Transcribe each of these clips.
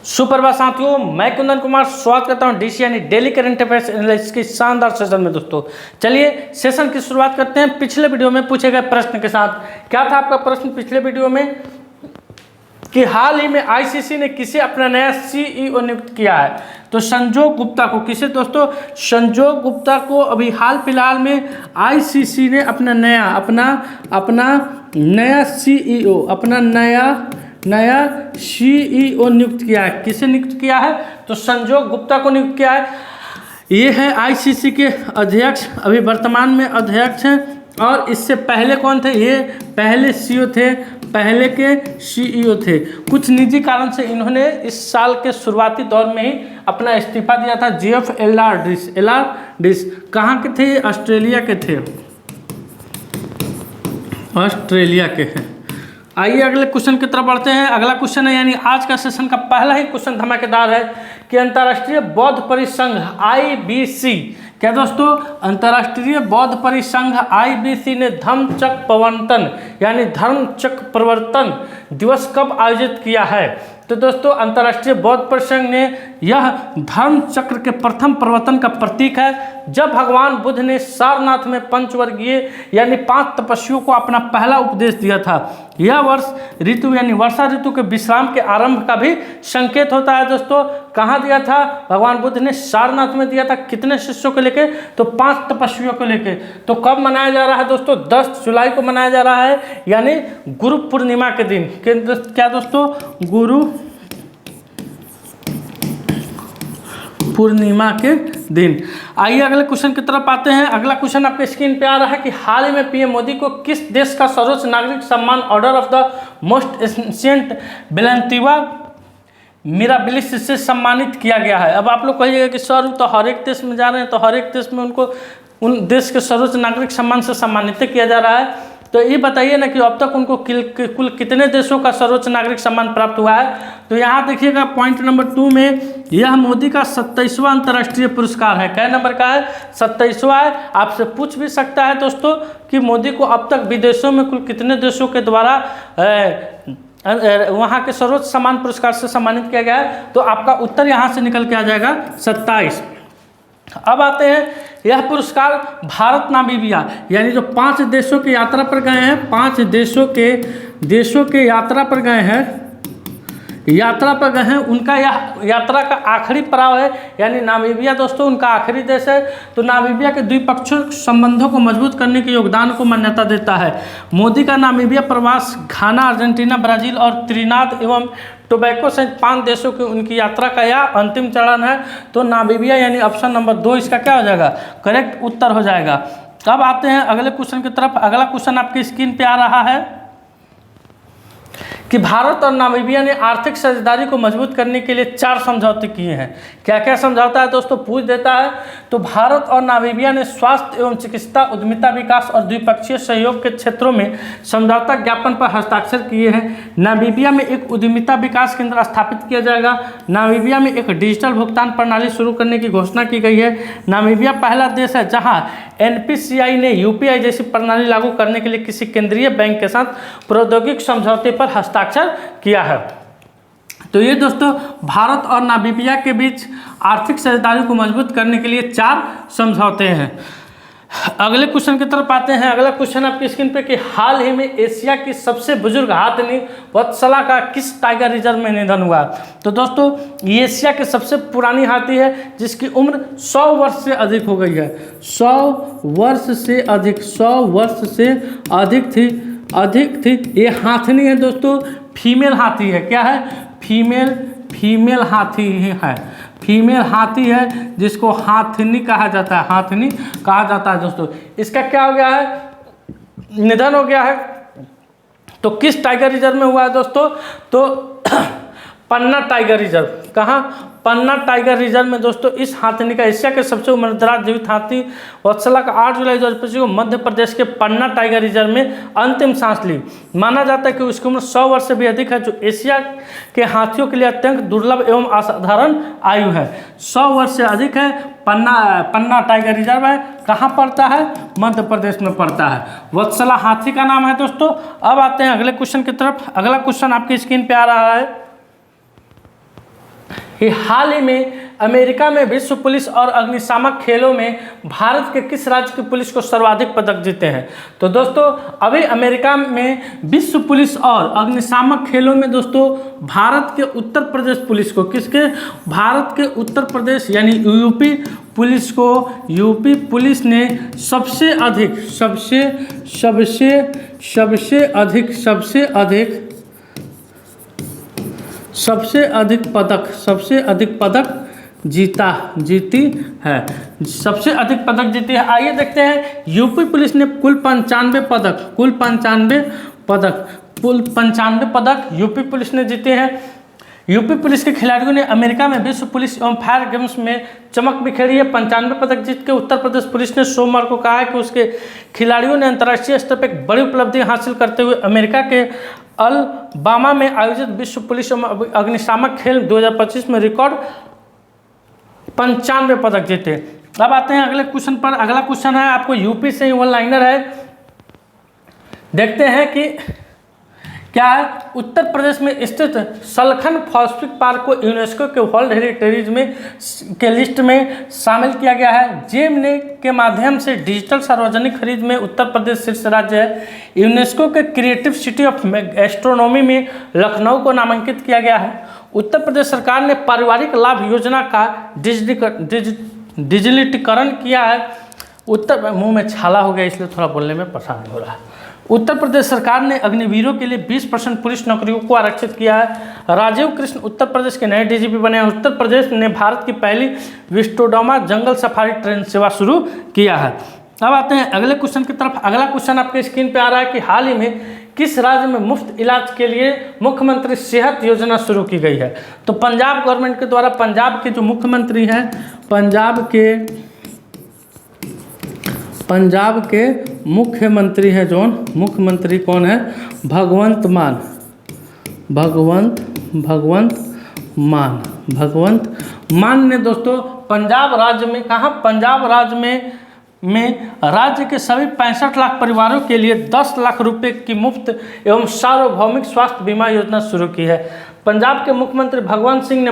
सुप्रभात साथियों, मैं कुंदन कुमार स्वागत करता हूं डीसी यानी डेली करंट अफेयर्स एनालिसिस के शानदार सेशन में। दोस्तों चलिए सेशन की शुरुआत करते हैं पिछले वीडियो में पूछे गए प्रश्न के साथ। क्या था आपका प्रश्न पिछले वीडियो में कि हाल ही में आईसीसी ने किसे अपना नया सीईओ नियुक्त किया है? तो संजोग गुप्ता को। किसे दोस्तों? संजोग गुप्ता को अभी हाल फिलहाल में आईसीसी ने अपना नया सीईओ नया सीईओ नियुक्त किया है। किसे नियुक्त किया है? तो संजोग गुप्ता को नियुक्त किया है। ये है आईसीसी के अध्यक्ष, अभी वर्तमान में अध्यक्ष हैं। और इससे पहले कौन थे? ये पहले सीईओ थे, पहले के सीईओ थे। कुछ निजी कारण से इन्होंने इस साल के शुरुआती दौर में ही अपना इस्तीफा दिया था। जेएफ एलार्डिस कहाँ के थे? ऑस्ट्रेलिया के थे, ऑस्ट्रेलिया के हैं। आइए अगले क्वेश्चन की तरफ बढ़ते हैं। अगला क्वेश्चन है यानी आज का सेशन का पहला ही क्वेश्चन धमाकेदार है कि अंतर्राष्ट्रीय बौद्ध परिसंघ आईबीसी, क्या दोस्तों? अंतर्राष्ट्रीय बौद्ध परिसंघ आईबीसी ने धर्मचक्र प्रवर्तन दिवस कब आयोजित किया है? तो दोस्तों अंतर्राष्ट्रीय बौद्ध परिसंघ ने यह धर्म चक्र के प्रथम प्रवर्तन का प्रतीक है जब भगवान बुद्ध ने सारनाथ में पंचवर्गीय यानी 5 तपस्वियों को अपना पहला उपदेश दिया था। यह वर्ष ऋतु यानी वर्षा ऋतु के विश्राम के आरंभ का भी संकेत होता है। दोस्तों कहाँ दिया था? भगवान बुद्ध ने सारनाथ में दिया था। कितने शिष्यों को लेके? तो 5 तपस्वियों को लेके। तो कब मनाया जा रहा है दोस्तों? 10 जुलाई को मनाया जा रहा है यानी गुरु पूर्णिमा के दिन। क्या दोस्तों? गुरु पूर्णिमा के दिन। आइए अगले क्वेश्चन की तरफ आते हैं। अगला क्वेश्चन आपके स्क्रीन पे आ रहा है कि हाल ही में पीएम मोदी को किस देश का सर्वोच्च नागरिक सम्मान Order of the Most Ancient बेलेंटिवा मिराबिलिस से सम्मानित किया गया है? अब आप लोग कहिएगा कि सर तो हर एक देश में जा रहे हैं, तो हर एक देश में उनको उन देश के सर्वोच्च नागरिक सम्मान से सम्मानित किया जा रहा है। तो ये बताइए ना कि अब तक उनको कुल कितने देशों का सर्वोच्च नागरिक सम्मान प्राप्त हुआ है? तो यहाँ देखिएगा पॉइंट नंबर 2 में यह मोदी का 27वां अंतर्राष्ट्रीय पुरस्कार है। कै नंबर का है? 27वां है। आपसे पूछ भी सकता है दोस्तों कि मोदी को अब तक विदेशों में कुल कितने देशों के द्वारा वहाँ के सर्वोच्च सम्मान पुरस्कार से सम्मानित किया गया है? तो आपका उत्तर यहाँ से निकल के आ जाएगा 27। अब आते हैं, यह पुरस्कार भारत नामीबिया यानी जो 5 देशों की यात्रा पर गए हैं, 5 देशों के यात्रा पर गए हैं, उनका यह यात्रा का आखिरी पड़ाव है यानी नामीबिया दोस्तों उनका आखिरी देश है। तो नामीबिया के द्विपक्षीय संबंधों को मजबूत करने के योगदान को मान्यता देता है। मोदी का नामीबिया प्रवास घाना, अर्जेंटीना, ब्राजील और त्रिनाद एवं टोबैको सहित 5 देशों की उनकी यात्रा का यह अंतिम चरण है। तो नामीबिया यानी ऑप्शन नंबर 2 इसका क्या हो जाएगा? करेक्ट उत्तर हो जाएगा। अब आते हैं अगले क्वेश्चन की तरफ। अगला क्वेश्चन आपकी स्क्रीन पे आ रहा है कि भारत और नामीबिया ने आर्थिक साझेदारी को मजबूत करने के लिए 4 समझौते किए हैं। क्या क्या समझौता है दोस्तों? पूछ देता है। तो भारत और नामीबिया ने स्वास्थ्य एवं चिकित्सा, उद्यमिता विकास और द्विपक्षीय सहयोग के क्षेत्रों में समझौता ज्ञापन पर हस्ताक्षर किए हैं। नामीबिया में एक उद्यमिता विकास केंद्र स्थापित किया जाएगा। नामीबिया में एक डिजिटल भुगतान प्रणाली शुरू करने की घोषणा की गई है। नामीबिया पहला देश है जहां एनपीसीआई ने यूपीआई जैसी प्रणाली लागू करने के लिए किसी केंद्रीय बैंक के साथ प्रौद्योगिक समझौते पर हस्ताक्षर किया है। तो ये दोस्तों भारत और नामीबिया के बीच आर्थिक साझेदारी को मजबूत करने के लिए 4 समझौते हैं। अगले क्वेश्चन की तरफ आते हैं। अगला क्वेश्चन आपकी स्क्रीन पे कि हाल ही में एशिया की सबसे बुजुर्ग हाथनी वत्सला का किस टाइगर रिजर्व में निधन हुआ? तो दोस्तों ये एशिया की सबसे पुरानी हाथी है जिसकी उम्र 100 वर्ष से अधिक हो गई है। 100 वर्ष से अधिक थी। ये हाथनी है दोस्तों, फीमेल हाथी है। क्या है? फीमेल हाथी है। फीमेल हाथी है जिसको हाथनी कहा जाता है। हाथनी कहा जाता है दोस्तों। इसका क्या हो गया है? निधन हो गया है। तो किस टाइगर रिजर्व में हुआ है दोस्तों? तो पन्ना टाइगर रिजर्व। कहाँ? पन्ना टाइगर रिजर्व में दोस्तों इस हाथनी का, एशिया के सबसे उम्रदराज जीवित हाथी वत्सला का 8 जुलाई 2025 को मध्य प्रदेश के पन्ना टाइगर रिजर्व में अंतिम सांस ली। माना जाता है कि उसकी उम्र 100 वर्ष से भी अधिक है, जो एशिया के हाथियों के लिए अत्यंत दुर्लभ एवं असाधारण आयु है। 100 वर्ष से अधिक है। पन्ना टाइगर रिजर्व है। कहाँ पड़ता है? मध्य प्रदेश में पड़ता है। वत्सला हाथी का नाम है दोस्तों। अब आते हैं अगले क्वेश्चन की तरफ। अगला क्वेश्चन आपकी स्क्रीन पे आ रहा है कि हाल ही में अमेरिका में विश्व पुलिस और अग्निशामक खेलों में भारत के किस राज्य की पुलिस को सर्वाधिक पदक जीते हैं। तो दोस्तों अभी अमेरिका में विश्व पुलिस और अग्निशामक खेलों में दोस्तों भारत के उत्तर प्रदेश पुलिस को, किसके, भारत के उत्तर प्रदेश यानी यूपी पुलिस को, यूपी पुलिस ने सबसे अधिक पदक जीती है, सबसे अधिक पदक जीती है। आइए देखते हैं, यूपी पुलिस ने कुल 95 पदक यूपी पुलिस ने जीते हैं। यूपी पुलिस के खिलाड़ियों ने अमेरिका में विश्व पुलिस एवं फायर गेम्स में चमक बिखेरी है। 95 पदक जीत के उत्तर प्रदेश पुलिस ने सोमवार को कहा है कि उसके खिलाड़ियों ने अंतर्राष्ट्रीय स्तर पर एक बड़ी उपलब्धि हासिल करते हुए अमेरिका के अलबामा में आयोजित विश्व पुलिस एवं अग्निशामक खेल 2025 में रिकॉर्ड 95 पदक जीते। अब आते हैं अगले क्वेश्चन पर। अगला क्वेश्चन है आपको यूपी से ही वन लाइनर है, देखते हैं कि क्या है। उत्तर प्रदेश में स्थित सलखन फॉस्फेट पार्क को यूनेस्को के वर्ल्ड हेरिटेज में के लिस्ट में शामिल किया गया है। जेम ने के माध्यम से डिजिटल सार्वजनिक खरीद में उत्तर प्रदेश शीर्ष राज्य है। यूनेस्को के क्रिएटिव सिटी ऑफ एस्ट्रोनॉमी में लखनऊ को नामांकित किया गया है। उत्तर प्रदेश सरकार ने पारिवारिक लाभ योजना का डिजिटलीकरण किया है। मुंह में छाला हो गया इसलिए थोड़ा बोलने में परेशानी हो रहा है। उत्तर प्रदेश सरकार ने अग्निवीरों के लिए 20% पुलिस नौकरियों को आरक्षित किया है। राजीव कृष्ण उत्तर प्रदेश के नए डीजीपी बने हैं। उत्तर प्रदेश ने भारत की पहली विस्टोडोमा जंगल सफारी ट्रेन सेवा शुरू किया है। अब आते हैं अगले क्वेश्चन की तरफ। अगला क्वेश्चन आपके स्क्रीन पे आ रहा है कि हाल ही में किस राज्य में मुफ्त इलाज के लिए मुख्यमंत्री सेहत योजना शुरू की गई है। तो पंजाब गवर्नमेंट के द्वारा, पंजाब के जो मुख्यमंत्री हैं, पंजाब के मुख्यमंत्री हैं, जो मुख्यमंत्री कौन है, भगवंत मान ने दोस्तों पंजाब राज्य में, कहाँ, पंजाब राज्य में राज्य के सभी 65 लाख परिवारों के लिए 10 लाख रुपए की मुफ्त एवं सार्वभौमिक स्वास्थ्य बीमा योजना शुरू की है। पंजाब के मुख्यमंत्री भगवंत सिंह ने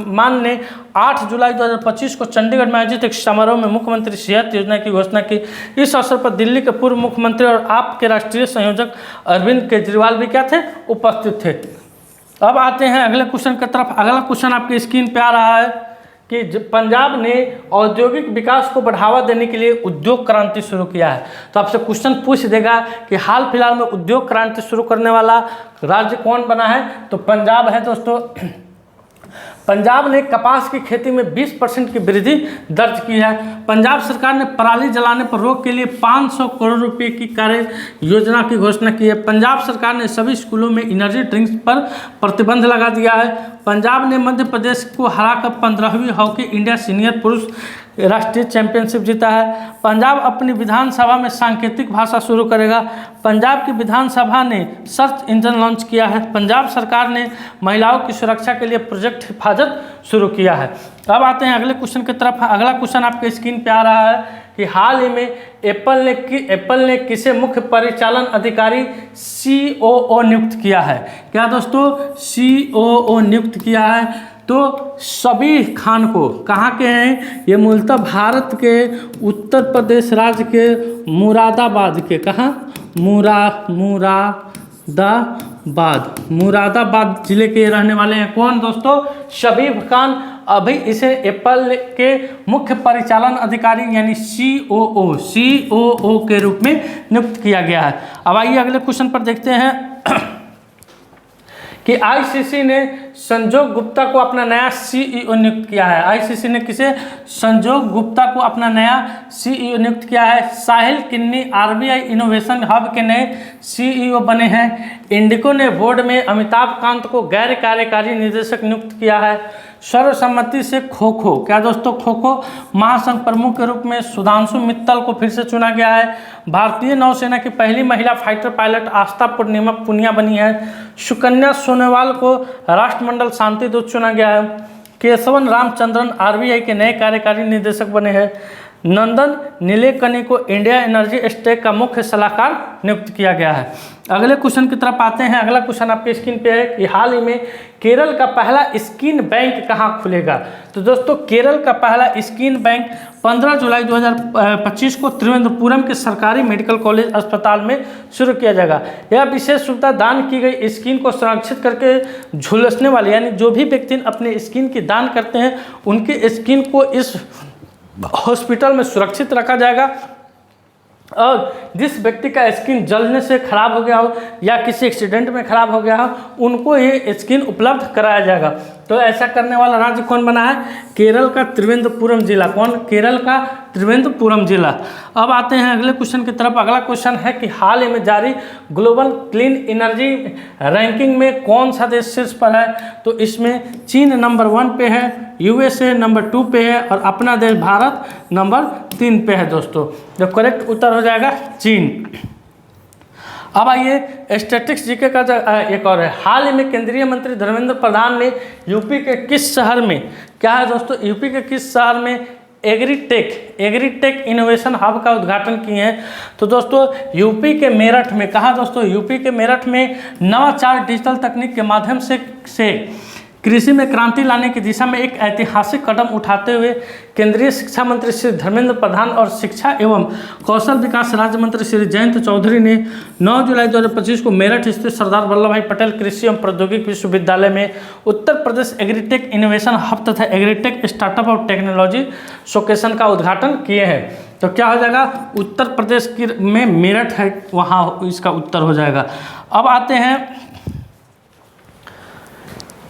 मान ने 8 जुलाई 2025 को चंडीगढ़ में आयोजित एक समारोह में मुख्यमंत्री सेहत योजना की घोषणा की। इस अवसर पर दिल्ली के पूर्व मुख्यमंत्री और आप के राष्ट्रीय संयोजक अरविंद केजरीवाल भी क्या थे, उपस्थित थे। अब आते हैं अगले क्वेश्चन की तरफ। अगला क्वेश्चन आपके स्क्रीन पे आ रहा है कि पंजाब ने औद्योगिक विकास को बढ़ावा देने के लिए उद्योग क्रांति शुरू किया है। तो आपसे क्वेश्चन पूछ देगा कि हाल फिलहाल में उद्योग क्रांति शुरू करने वाला राज्य कौन बना है। तो पंजाब है दोस्तों। पंजाब ने कपास की खेती में 20% की वृद्धि दर्ज की है। पंजाब सरकार ने पराली जलाने पर रोक के लिए 500 करोड़ रुपए की कार्य योजना की घोषणा की है। पंजाब सरकार ने सभी स्कूलों में एनर्जी ड्रिंक्स पर प्रतिबंध लगा दिया है। पंजाब ने मध्य प्रदेश को हराकर 15वीं हॉकी इंडिया सीनियर पुरुष राष्ट्रीय चैंपियनशिप जीता है। पंजाब अपनी विधानसभा में सांकेतिक भाषा शुरू करेगा। पंजाब की विधानसभा ने सर्च इंजन लॉन्च किया है। पंजाब सरकार ने महिलाओं की सुरक्षा के लिए प्रोजेक्ट हिफाजत शुरू किया है। अब आते हैं अगले क्वेश्चन की तरफ। अगला क्वेश्चन आपके स्क्रीन पे आ रहा है कि हाल ही में एप्पल ने किसे मुख्य परिचालन अधिकारी COO नियुक्त किया है। क्या दोस्तों, COO नियुक्त किया है। तो शबीर खान को, कहाँ के हैं ये, मूलतः भारत के उत्तर प्रदेश राज्य के मुरादाबाद के, कहाँ, मुरादाबाद जिले के रहने वाले हैं। कौन दोस्तों, शबीर खान। अभी इसे एप्पल के मुख्य परिचालन अधिकारी यानी COO के रूप में नियुक्त किया गया है। अब आइए अगले क्वेश्चन पर देखते हैं कि ICC ने संजोग गुप्ता को अपना नया CEO नियुक्त किया है। ICC ने किसे, संजोग गुप्ता को अपना नया CEO नियुक्त किया है। साहिल किन्नी RBI इनोवेशन हब के नए CEO बने हैं। इंडिको ने बोर्ड में अमिताभ कांत को गैर कार्यकारी निदेशक नियुक्त किया है। सर्वसम्मति से खो-खो, क्या दोस्तों, खो-खो महासंघ प्रमुख के रूप में सुधांशु मित्तल को फिर से चुना गया है। भारतीय नौसेना की पहली महिला फाइटर पायलट आस्था पुनिया बनी है। सुकन्या सोनोवाल को राष्ट्रमंडल शांति दूत चुना गया है। केशवन रामचंद्रन RBI के नए कार्यकारी निदेशक बने हैं। नंदन नीलेकनी को इंडिया एनर्जी स्टेक का मुख्य सलाहकार नियुक्त किया गया है। अगले क्वेश्चन की तरफ आते हैं। अगला क्वेश्चन आपके स्क्रीन पे है कि हाल ही में केरल का पहला स्किन बैंक कहाँ खुलेगा। तो दोस्तों केरल का पहला स्किन बैंक 15 जुलाई 2025 को त्रिवेंद्रपुरम के सरकारी मेडिकल कॉलेज अस्पताल में शुरू किया जाएगा। यह विशेष सुविधा दान की गई स्किन को संरक्षित करके झुलसने वाले, यानी जो भी व्यक्ति अपने स्किन की दान करते हैं उनकी स्किन को इस हॉस्पिटल में सुरक्षित रखा जाएगा, और जिस व्यक्ति का स्किन जलने से खराब हो गया हो या किसी एक्सीडेंट में खराब हो गया हो उनको ये स्किन उपलब्ध कराया जाएगा। तो ऐसा करने वाला राज्य कौन बना है? केरल का त्रिवेंद्रपुरम जिला। कौन? केरल का त्रिवेंद्रपुरम जिला। अब आते हैं अगले क्वेश्चन की तरफ। अगला क्वेश्चन है कि हाल ही में जारी ग्लोबल क्लीन एनर्जी रैंकिंग में कौन सा देश शीर्ष पर है? तो इसमें चीन नंबर 1 पे है, USA नंबर 2 पे है और अपना देश भारत नंबर 3 पे है दोस्तों। जो करेक्ट उत्तर हो जाएगा चीन। अब आइए स्टैटिस्टिक्स जीके का एक और है। हाल ही में केंद्रीय मंत्री धर्मेंद्र प्रधान ने यूपी के किस शहर में, क्या है दोस्तों, यूपी के किस शहर में एग्रीटेक इनोवेशन हब का उद्घाटन किए हैं? तो दोस्तों यूपी के मेरठ में। कहा दोस्तों? यूपी के मेरठ में नवाचार डिजिटल तकनीक के माध्यम से कृषि में क्रांति लाने की दिशा में एक ऐतिहासिक कदम उठाते हुए केंद्रीय शिक्षा मंत्री श्री धर्मेंद्र प्रधान और शिक्षा एवं कौशल विकास राज्य मंत्री श्री जयंत चौधरी ने 9 जुलाई 2025 को मेरठ स्थित सरदार वल्लभ भाई पटेल कृषि एवं प्रौद्योगिकी विश्वविद्यालय में Uttar Pradesh agritech innovation hub तथा एग्रीटेक स्टार्टअप और टेक्नोलॉजी शोकेसन का उद्घाटन किए हैं। तो क्या हो जाएगा? उत्तर प्रदेश में मेरठ है, वहाँ इसका उत्तर हो जाएगा। अब आते हैं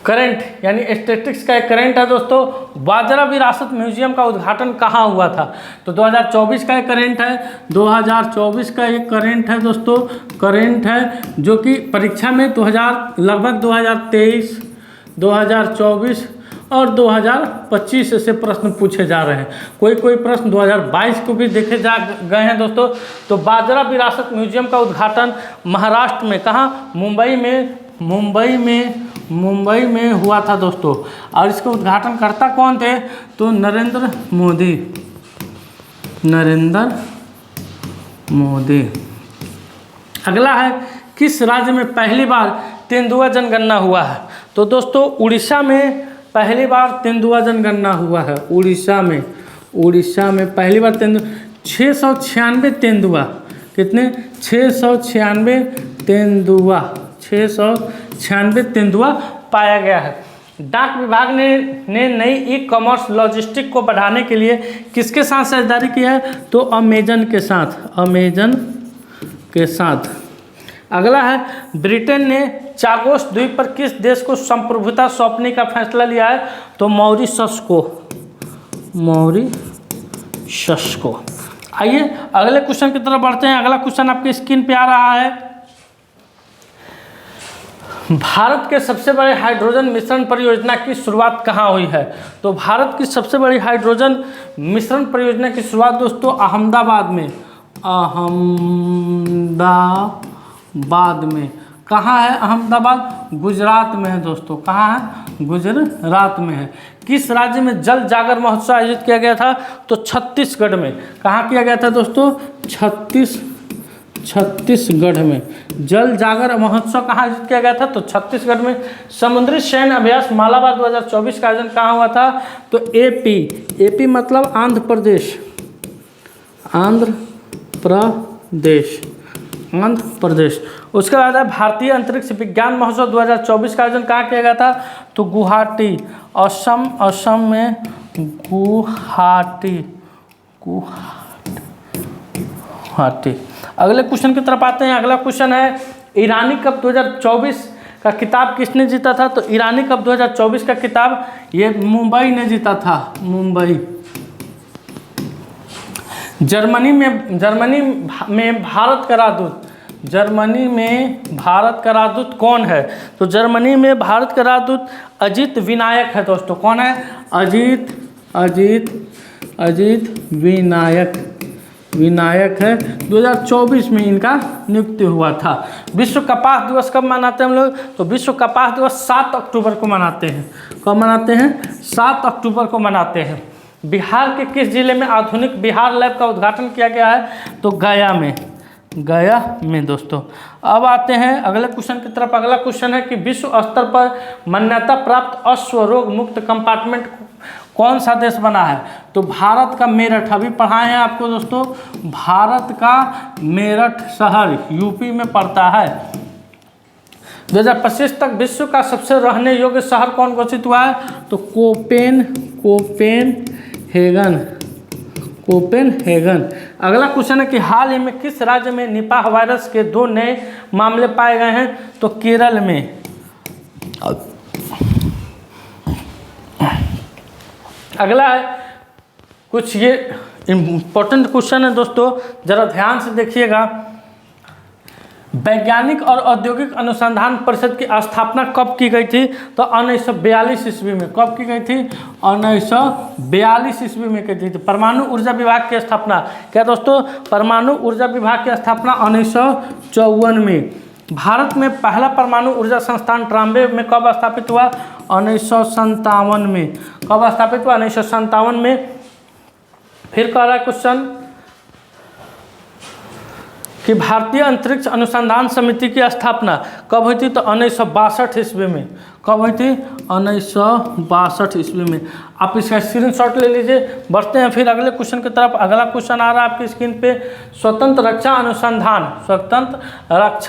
करंट, यानी स्टैटिस्टिक्स का एक करंट है दोस्तों। बाजरा विरासत म्यूजियम का उद्घाटन कहाँ हुआ था? तो 2024 का एक करंट है, 2024 का एक करंट है दोस्तों, करंट है जो कि परीक्षा में लगभग 2023, 2024 और 2025 से प्रश्न पूछे जा रहे हैं। कोई प्रश्न 2022 को भी देखे जा गए हैं दोस्तों। तो बाजरा विरासत म्यूजियम का उद्घाटन महाराष्ट्र में, कहाँ? मुंबई में हुआ था दोस्तों। और इसका उद्घाटन करता कौन थे? तो नरेंद्र मोदी। अगला है किस राज्य में पहली बार तेंदुआ जनगणना हुआ है? तो दोस्तों उड़ीसा में पहली बार तेंदुआ जनगणना हुआ है। उड़ीसा में पहली बार 696 तेंदुआ, कितने? 696 तेंदुआ पाया गया है। डाक विभाग ने नई ई कॉमर्स लॉजिस्टिक को बढ़ाने के लिए किसके साथ साझेदारी की है? तो अमेजन के साथ। अगला है ब्रिटेन ने चागोस द्वीप पर किस देश को संप्रभुता सौंपने का फैसला लिया है? तो मॉरिशस को। आइए अगले क्वेश्चन की तरफ बढ़ते हैं। अगला क्वेश्चन आपके स्क्रीन पे आ रहा है। भारत के सबसे बड़े हाइड्रोजन मिश्रण परियोजना की शुरुआत कहाँ हुई है? तो भारत की सबसे बड़ी हाइड्रोजन मिश्रण परियोजना की शुरुआत दोस्तों अहमदाबाद में। कहाँ है अहमदाबाद? गुजरात में है दोस्तों। कहाँ है? गुजरात में है। किस राज्य में जल जागर महोत्सव आयोजित किया गया था? तो छत्तीसगढ़ में। कहाँ किया गया था दोस्तों? छत्तीसगढ़ में। जल जागर महोत्सव कहाँ आयोजित किया गया था? तो छत्तीसगढ़ में। समुद्री सैन्य अभ्यास मालाबार 2024 का आयोजन कहाँ हुआ था? तो एपी मतलब आंध्र प्रदेश। उसके बाद है भारतीय अंतरिक्ष विज्ञान महोत्सव 2024 का आयोजन कहाँ किया गया था? तो गुवाहाटी, असम में गुवाहाटी। अगले क्वेश्चन की तरफ आते हैं। अगला क्वेश्चन है ईरानी कप 2024 का किताब किसने जीता था? तो ईरानी कप 2024 का किताब ये मुंबई ने जीता था। जर्मनी में भारत का राजदूत कौन है? तो जर्मनी में भारत का राजदूत अजीत विनायक है दोस्तों। कौन है? अजीत विनायक है। 2024 में इनका नियुक्ति हुआ था। विश्व कपास दिवस कब मनाते हैं हम लोग? तो विश्व कपास दिवस 7 अक्टूबर को मनाते हैं। कब मनाते हैं? 7 अक्टूबर को मनाते हैं। बिहार के किस जिले में आधुनिक बिहार लैब का उद्घाटन किया गया है? तो गया में, गया में दोस्तों। अब आते हैं अगले क्वेश्चन की तरफ। अगला क्वेश्चन है कि विश्व स्तर पर मान्यता प्राप्त अश्व रोग मुक्त कंपार्टमेंट कौन सा देश बना है? तो भारत का मेरठ, अभी पढ़ाए हैं आपको दोस्तों, भारत का मेरठ शहर यूपी में पड़ता है। 2025 तक विश्व का सबसे रहने योग्य शहर कौन घोषित हुआ है? तो कोपेनहेगन। अगला क्वेश्चन है कि हाल ही में किस राज्य में निपाह वायरस के 2 नए मामले पाए गए हैं? तो केरल में। अगला है कुछ ये इम्पोर्टेंट क्वेश्चन है दोस्तों, जरा ध्यान से देखिएगा। वैज्ञानिक और औद्योगिक अनुसंधान परिषद की स्थापना कब की गई थी? तो 1942 ईस्वी में। कब की गई थी? 1942 ईस्वी में की थी। परमाणु ऊर्जा विभाग की स्थापना, क्या दोस्तों? परमाणु ऊर्जा विभाग की स्थापना 1954 में। भारत में पहला परमाणु ऊर्जा संस्थान ट्राम्बे में कब स्थापित हुआ? 1957 में। कब स्थापित हुआ? 1957 में। फिर कह रहा है क्वेश्चन कि भारतीय अंतरिक्ष अनुसंधान समिति की स्थापना कब हुई थी? तो 1962 ईस्वी में। कब हुई थी? 1962 ईस्वी में। आप इसका स्क्रीनशॉट ले लीजिए। बढ़ते हैं फिर अगले क्वेश्चन की तरफ। अगला क्वेश्चन आ रहा है आपकी स्क्रीन पे। स्वतंत्र रक्षा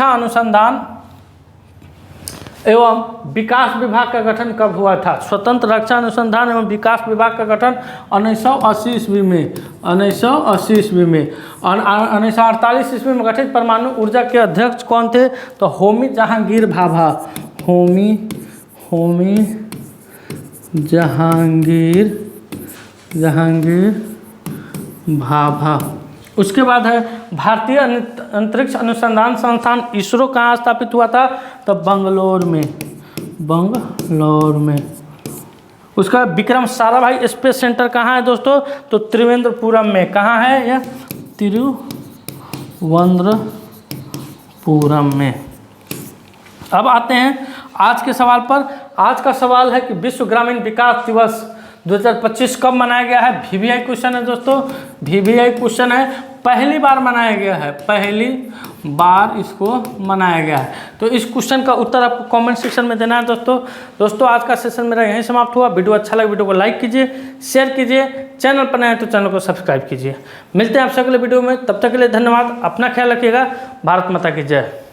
अनुसंधान एवं विकास विभाग का गठन कब हुआ था? स्वतंत्र रक्षा अनुसंधान एवं विकास विभाग का गठन 1980 ईस्वी में। 1980 ईस्वी में। और 1948 ईस्वी में गठित परमाणु ऊर्जा के अध्यक्ष कौन थे? तो होमी जहांगीर भाभा। होमी जहांगीर भाभा। उसके बाद है भारतीय अंतरिक्ष अनुसंधान संस्थान इसरो कहाँ स्थापित हुआ था? तो बंगलोर में। उसका विक्रम साराभाई स्पेस सेंटर कहाँ है दोस्तों? तो त्रिवेंद्रपुरम में। कहाँ है यह? तिरुवनंतपुरम में। अब आते हैं आज के सवाल पर। आज का सवाल है कि विश्व ग्रामीण विकास दिवस 2025 कब मनाया गया है? VVI क्वेश्चन है दोस्तों, VVI क्वेश्चन है। पहली बार मनाया गया है, पहली बार इसको मनाया गया है। तो इस क्वेश्चन का उत्तर आपको कमेंट सेक्शन में देना है दोस्तों। आज का सेशन मेरा यहीं समाप्त हुआ। वीडियो अच्छा लगा वीडियो को लाइक कीजिए, शेयर कीजिए, चैनल पर नए हैं तो चैनल को सब्सक्राइब कीजिए। मिलते हैं आपसे अगले वीडियो में, तब तक के लिए धन्यवाद। अपना ख्याल रखिएगा। भारत माता की जय।